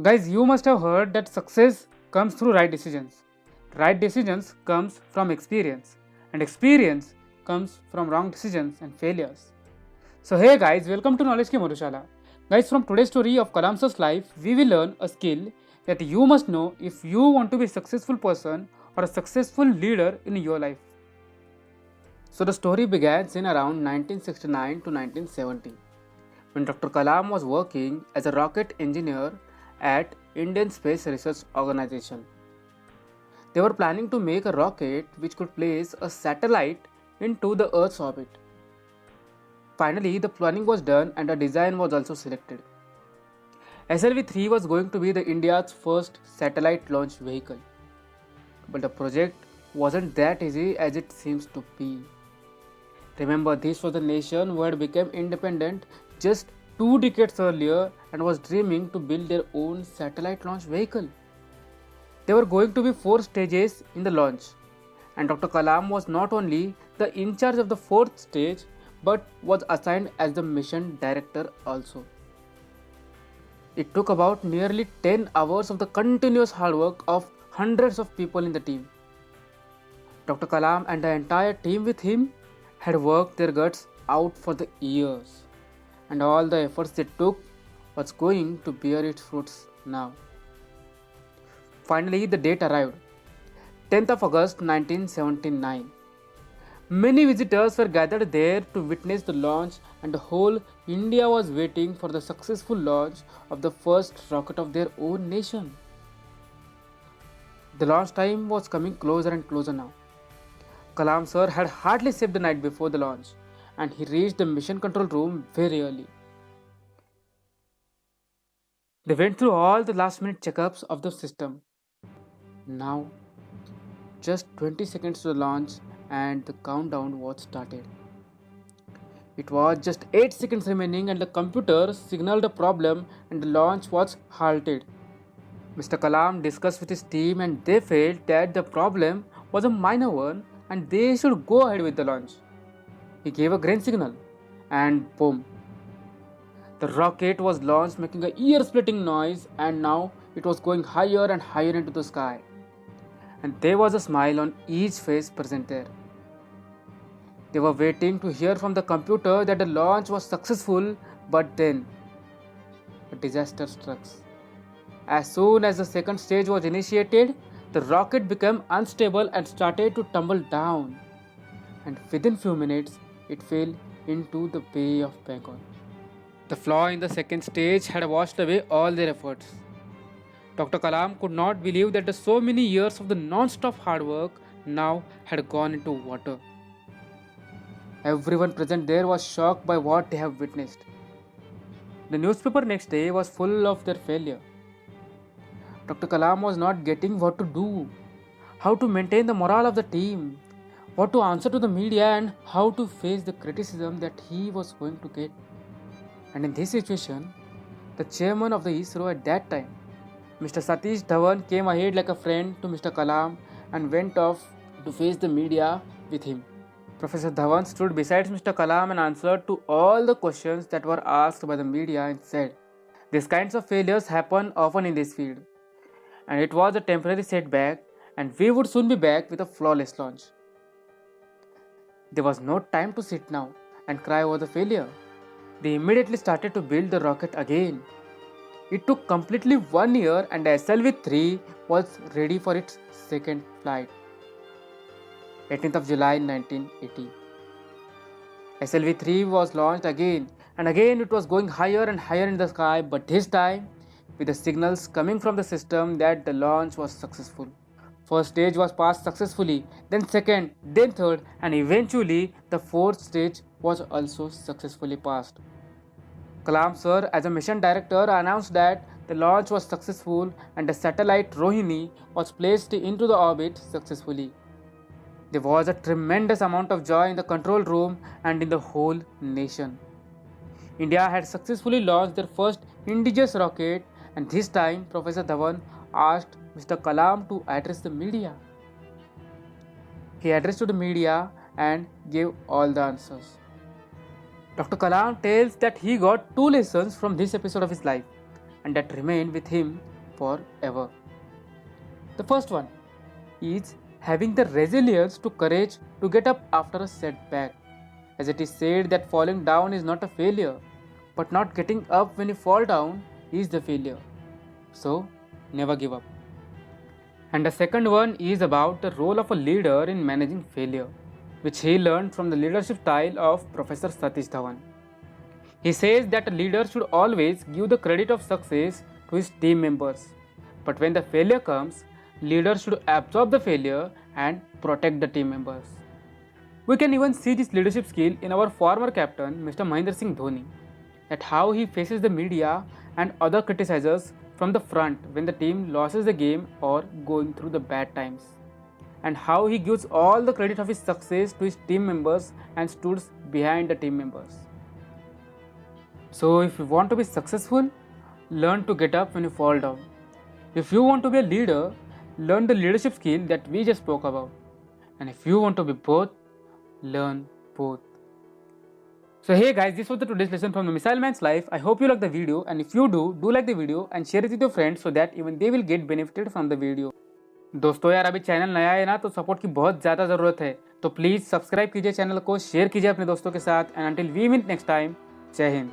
Guys, you must have heard that success comes through right decisions. Right decisions comes from experience, and experience comes from wrong decisions and failures. So hey guys, welcome to Knowledge Ki Madhushala. Guys, from today's story of Kalam sir's life, we will learn a skill that you must know if you want to be a successful person or a successful leader in your life. So the story begins in around 1969 to 1970 when Dr. Kalam was working as a rocket engineer at Indian Space Research Organization. They were planning to make a rocket which could place a satellite into the Earth's orbit. Finally, the planning was done and a design was also selected. SLV-3 was going to be the India's first satellite launch vehicle. But the project wasn't that easy as it seems to be. Remember, this was a nation who had become independent just 2 decades earlier and was dreaming to build their own satellite launch vehicle. There were going to be 4 stages in the launch, and Dr. Kalam was not only the in charge of the fourth stage but was assigned as the mission director also. It took about nearly 10 hours of the continuous hard work of hundreds of people in the team. Dr. Kalam and the entire team with him had worked their guts out for the years, and all the efforts they took was going to bear its fruits now. Finally, the date arrived, 10th of August 1979. Many visitors were gathered there to witness the launch, and the whole India was waiting for the successful launch of the first rocket of their own nation. The launch time was coming closer and closer now. Kalam sir had hardly slept the night before the launch, and he reached the mission control room very early. They went through all the last minute checkups of the system. Now, just 20 seconds to the launch, and the countdown was started. It was just 8 seconds remaining, and the computer signaled a problem, and the launch was halted. Mr. Kalam discussed with his team, and they felt that the problem was a minor one and they should go ahead with the launch. He gave a green signal, and boom. The rocket was launched, making a ear splitting noise, and now it was going higher and higher into the sky. And there was a smile on each face present there. They were waiting to hear from the computer that the launch was successful, but then a disaster struck. As soon as the second stage was initiated, the rocket became unstable and started to tumble down. And within few minutes, it fell into the Bay of Bengal. The flaw in the second stage had washed away all their efforts. Dr. Kalam could not believe that the so many years of the non-stop hard work now had gone into water. Everyone present there was shocked by what they have witnessed. The newspaper next day was full of their failure. Dr. Kalam was not getting what to do, how to maintain the morale of the team, what to answer to the media, and how to face the criticism that he was going to get. And in this situation, the chairman of the ISRO at that time, Mr. Satish Dhawan, came ahead like a friend to Mr. Kalam and went off to face the media with him. Professor Dhawan stood beside Mr. Kalam and answered to all the questions that were asked by the media and said, "These kinds of failures happen often in this field, and it was a temporary setback, and we would soon be back with a flawless launch." There was no time to sit now and cry over the failure. They immediately started to build the rocket again. It took completely 1 year, and SLV-3 was ready for its second flight. 18th of July 1980. SLV-3 was launched again, and again it was going higher and higher in the sky, but this time with the signals coming from the system that the launch was successful. First stage was passed successfully, then second, then third, and eventually the fourth stage was also successfully passed. Kalam sir, as a mission director, announced that the launch was successful and the satellite Rohini was placed into the orbit successfully. There was a tremendous amount of joy in the control room and in the whole nation. India had successfully launched their first indigenous rocket, and this time Professor Dhawan asked Mr. Kalam to address the media. He addressed to the media and gave all the answers. Dr. Kalam tells that he got 2 lessons from this episode of his life and that remained with him forever. The first one is having the resilience to courage to get up after a setback. As it is said that falling down is not a failure, but not getting up when you fall down is the failure. So, never give up. And the second one is about the role of a leader in managing failure, which he learned from the leadership style of Professor Satish Dhawan. He says that a leader should always give the credit of success to his team members. But when the failure comes, leaders should absorb the failure and protect the team members. We can even see this leadership skill in our former captain, Mr. Mahendra Singh Dhoni, at how he faces the media and other criticizers from the front when the team loses the game or going through the bad times, and how he gives all the credit of his success to his team members and stood behind the team members. So, if you want to be successful, learn to get up when you fall down. If you want to be a leader, learn the leadership skill that we just spoke about. And if you want to be both, learn both. So hey guys, this was the today's lesson from the Missile Man's life. I hope you like the video, and if you do like the video and share it with your friends so that even they will get benefited from the video. दोस्तों यार, अभी channel नया है ना, तो support की बहुत ज़्यादा ज़रूरत है, तो प्लीज़ सब्सक्राइब कीजिए चैनल को, शेयर कीजिए अपने दोस्तों के साथ, and until we meet next time, जय हिंद।